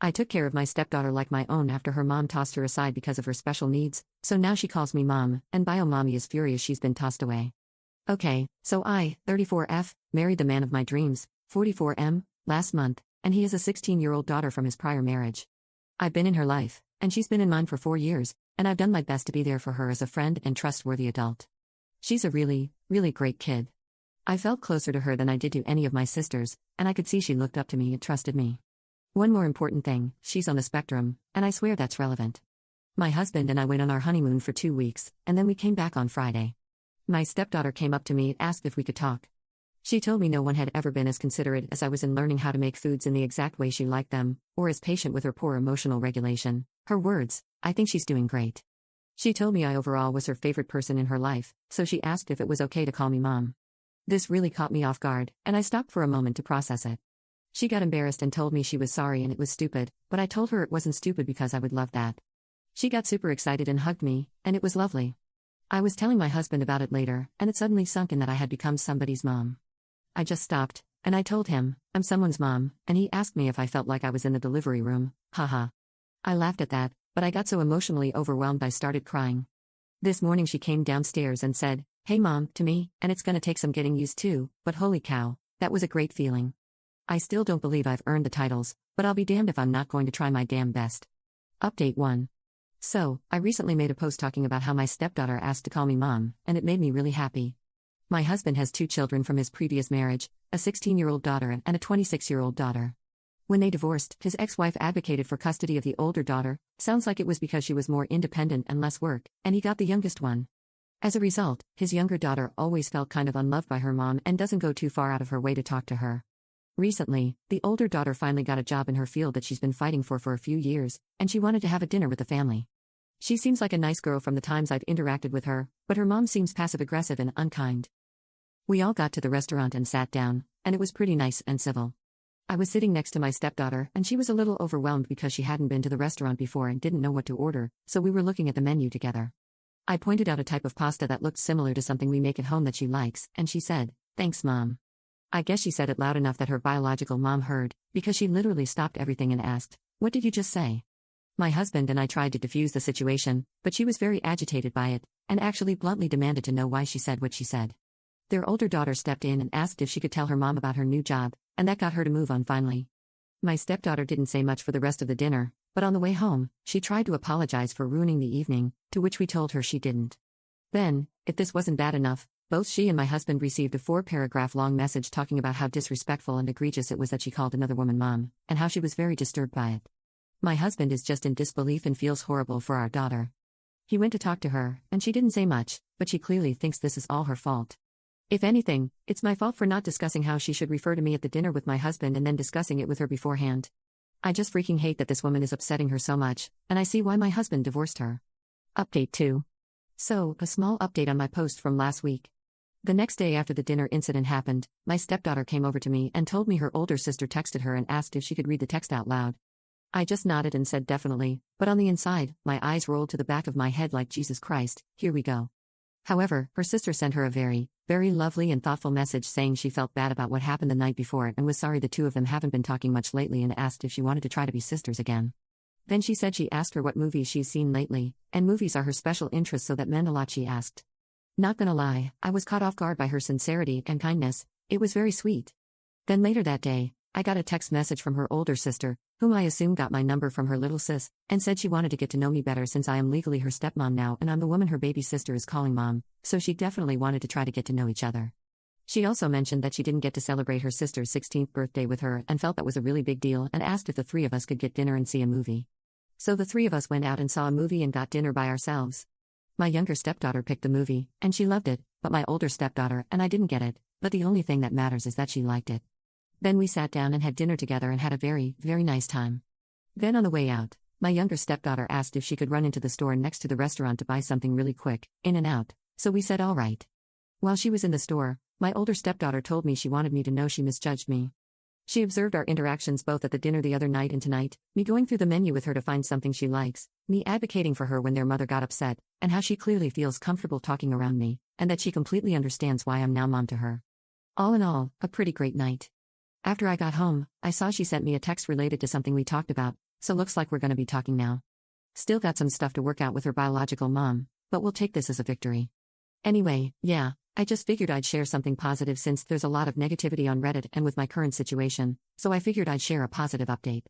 I took care of my stepdaughter like my own after her mom tossed her aside because of her special needs, so now she calls me mom, and bio mommy is furious she's been tossed away. Okay, so I, 34F, married the man of my dreams, 44M, last month, and he has a 16-year-old daughter from his prior marriage. I've been in her life, and she's been in mine for 4 years, and I've done my best to be there for her as a friend and trustworthy adult. She's a really, really great kid. I felt closer to her than I did to any of my sisters, and I could see she looked up to me and trusted me. One more important thing, she's on the spectrum, and I swear that's relevant. My husband and I went on our honeymoon for 2 weeks, and then we came back on Friday. My stepdaughter came up to me and asked if we could talk. She told me no one had ever been as considerate as I was in learning how to make foods in the exact way she liked them, or as patient with her poor emotional regulation. Her words, I think she's doing great. She told me I overall was her favorite person in her life, so she asked if it was okay to call me mom. This really caught me off guard, and I stopped for a moment to process it. She got embarrassed and told me she was sorry and it was stupid, but I told her it wasn't stupid because I would love that. She got super excited and hugged me, and it was lovely. I was telling my husband about it later, and it suddenly sunk in that I had become somebody's mom. I just stopped, and I told him, I'm someone's mom, and he asked me if I felt like I was in the delivery room, haha. I laughed at that, but I got so emotionally overwhelmed I started crying. This morning she came downstairs and said, hey mom, to me, and it's gonna take some getting used to, but holy cow, that was a great feeling. I still don't believe I've earned the titles, but I'll be damned if I'm not going to try my damn best. Update 1. So, I recently made a post talking about how my stepdaughter asked to call me mom, and it made me really happy. My husband has 2 children from his previous marriage, a 16-year-old daughter and a 26-year-old daughter. When they divorced, his ex-wife advocated for custody of the older daughter, sounds like it was because she was more independent and less work, and he got the youngest one. As a result, his younger daughter always felt kind of unloved by her mom and doesn't go too far out of her way to talk to her. Recently, the older daughter finally got a job in her field that she's been fighting for a few years, and she wanted to have a dinner with the family. She seems like a nice girl from the times I've interacted with her, but her mom seems passive-aggressive and unkind. We all got to the restaurant and sat down, and it was pretty nice and civil. I was sitting next to my stepdaughter, and she was a little overwhelmed because she hadn't been to the restaurant before and didn't know what to order, so we were looking at the menu together. I pointed out a type of pasta that looked similar to something we make at home that she likes, and she said, thanks mom. I guess she said it loud enough that her biological mom heard, because she literally stopped everything and asked, what did you just say? My husband and I tried to defuse the situation, but she was very agitated by it, and actually bluntly demanded to know why she said what she said. Their older daughter stepped in and asked if she could tell her mom about her new job, and that got her to move on finally. My stepdaughter didn't say much for the rest of the dinner, but on the way home, she tried to apologize for ruining the evening, to which we told her she didn't. Then, if this wasn't bad enough, both she and my husband received a 4-paragraph-long message talking about how disrespectful and egregious it was that she called another woman mom, and how she was very disturbed by it. My husband is just in disbelief and feels horrible for our daughter. He went to talk to her, and she didn't say much, but she clearly thinks this is all her fault. If anything, it's my fault for not discussing how she should refer to me at the dinner with my husband and then discussing it with her beforehand. I just freaking hate that this woman is upsetting her so much, and I see why my husband divorced her. Update 2. So, a small update on my post from last week. The next day after the dinner incident happened, my stepdaughter came over to me and told me her older sister texted her and asked if she could read the text out loud. I just nodded and said definitely, but on the inside, my eyes rolled to the back of my head like Jesus Christ, here we go. However, her sister sent her a very, very lovely and thoughtful message saying she felt bad about what happened the night before and was sorry the two of them haven't been talking much lately and asked if she wanted to try to be sisters again. Then she said she asked her what movies she's seen lately, and movies are her special interest, so that meant a lot, she asked. Not gonna lie, I was caught off guard by her sincerity and kindness. It was very sweet. Then later that day, I got a text message from her older sister, whom I assume got my number from her little sis, and said she wanted to get to know me better since I am legally her stepmom now and I'm the woman her baby sister is calling mom, so she definitely wanted to try to get to know each other. She also mentioned that she didn't get to celebrate her sister's 16th birthday with her and felt that was a really big deal and asked if the 3 of us could get dinner and see a movie. So the 3 of us went out and saw a movie and got dinner by ourselves. My younger stepdaughter picked the movie, and she loved it, but my older stepdaughter and I didn't get it, but the only thing that matters is that she liked it. Then we sat down and had dinner together and had a very, very nice time. Then on the way out, my younger stepdaughter asked if she could run into the store next to the restaurant to buy something really quick, in and out, so we said all right. While she was in the store, my older stepdaughter told me she wanted me to know she misjudged me. She observed our interactions both at the dinner the other night and tonight, me going through the menu with her to find something she likes, me advocating for her when their mother got upset, and how she clearly feels comfortable talking around me, and that she completely understands why I'm now mom to her. All in all, a pretty great night. After I got home, I saw she sent me a text related to something we talked about, So looks like we're gonna be talking now. Still got some stuff to work out with her biological mom, but we'll take this as a victory. Anyway, yeah, I just figured I'd share something positive since there's a lot of negativity on Reddit and with my current situation, so I figured I'd share a positive update.